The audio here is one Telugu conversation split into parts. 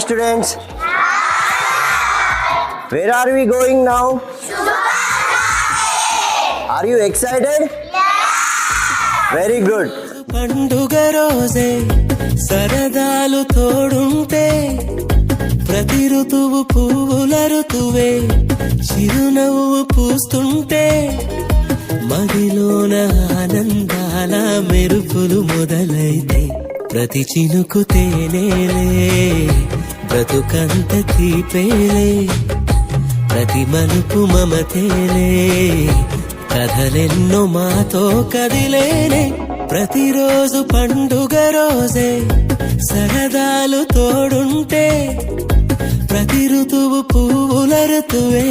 students. Where are we going now? Are you excited? Very good. పండుగ రోజే సరదాలు తోడుంటే ప్రతి ఋతువు పువ్వుల ఋతువే చిరునవ్వు పూస్తుంటే మదిలోన ఆనందాల మెరుపులు మొదలైతే ప్రతి చినుకు తేనేలే బ్రతుకంత తీపేలే ప్రతి మలుపు మమతేలే కథలెన్నో మాతో కదిలేనే ప్రతిరోజు పండుగ రోజే సరదాలు తోడుంటే ప్రతి ఋతువు పువ్వుల ఋతువే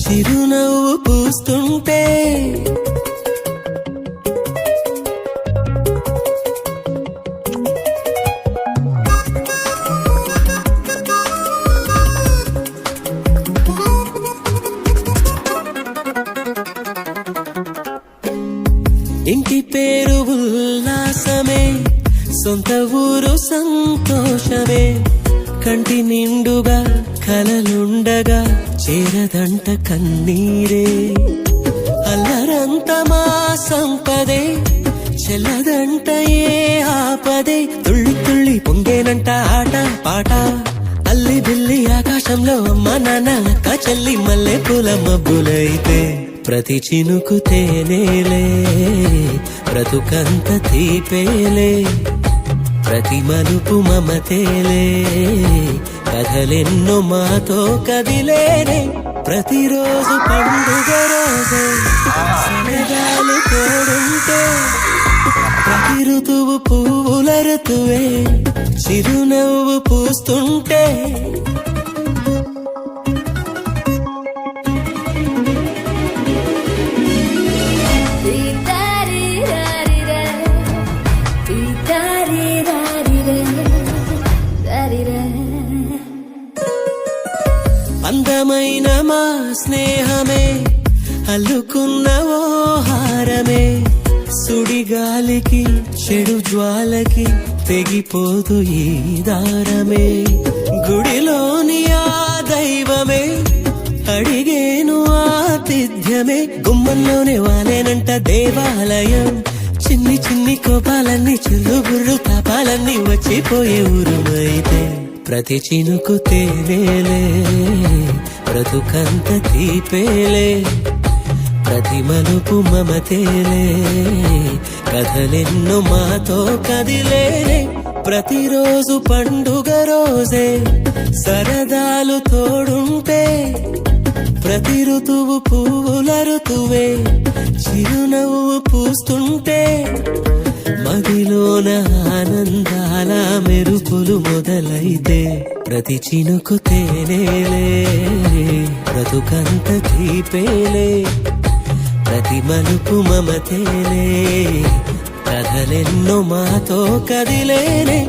చిరునవ్వు పూస్తుంటే ఇంటి పేరు ఉల్లాసమే సొంత ఊరు సంతోషమే కంటి నిండుగా కలలుండగా చేరదంట కన్నీరే అల్లరంత మా సంపదే చెల్లదంట ఏ ఆపదే తుళ్ళి తుళ్ళి పొంగేనంట ఆట పాట అల్లి బిల్లి ఆకాశంలో అమ్మ నాన్న అక్క చెల్లి మల్లె పూల మబ్బులైతే ప్రతి చినుకు తేనేలే బ్రతుకంత తీపేలే ప్రతి మలుపు మమతేలే కథలెన్నో మాతో కదిలేనే ప్రతిరోజు పండుగ రోజే సరదాలు తోడుంటే ప్రతి ఋతువు పువ్వుల ఋతువే చిరునవ్వు పూస్తుంటే అందమైన మా స్నేహమే అల్లుకున్న ఓ హారమే సుడిగాలికి చెడు జ్వాలకి తెగిపోదు ఈ దారమే గుడిలోని ఆ దైవమే అడిగేను ఆతిథ్యమే గుమ్మంలోనే వాలేనంట దేవాలయం చిన్ని చిన్ని కోపాలన్నీ చిల్లు బుర్రు తాపాలన్నీ వచ్చిపోయే ఊరుమైతే ప్రతి చినుకు తేనేలే బ్రతుకంత తీపేలే ప్రతి మలుపు మమతేలే కథలెన్నో మాతో కదిలేనే ప్రతిరోజు పండుగ రోజే సరదాలు తోడుంటే ప్రతి ఋతువు పువ్వుల ఋతువే చిరునవ్వు పూస్తుంటే మదిలోన ఆనందాల మెరుపులు మొదలైతే ప్రతి చినుకు తేనేలే బ్రతుకంత తీపేలే ప్రతి మలుపు మమతేలే కథలెన్నో మాతో కదిలేనే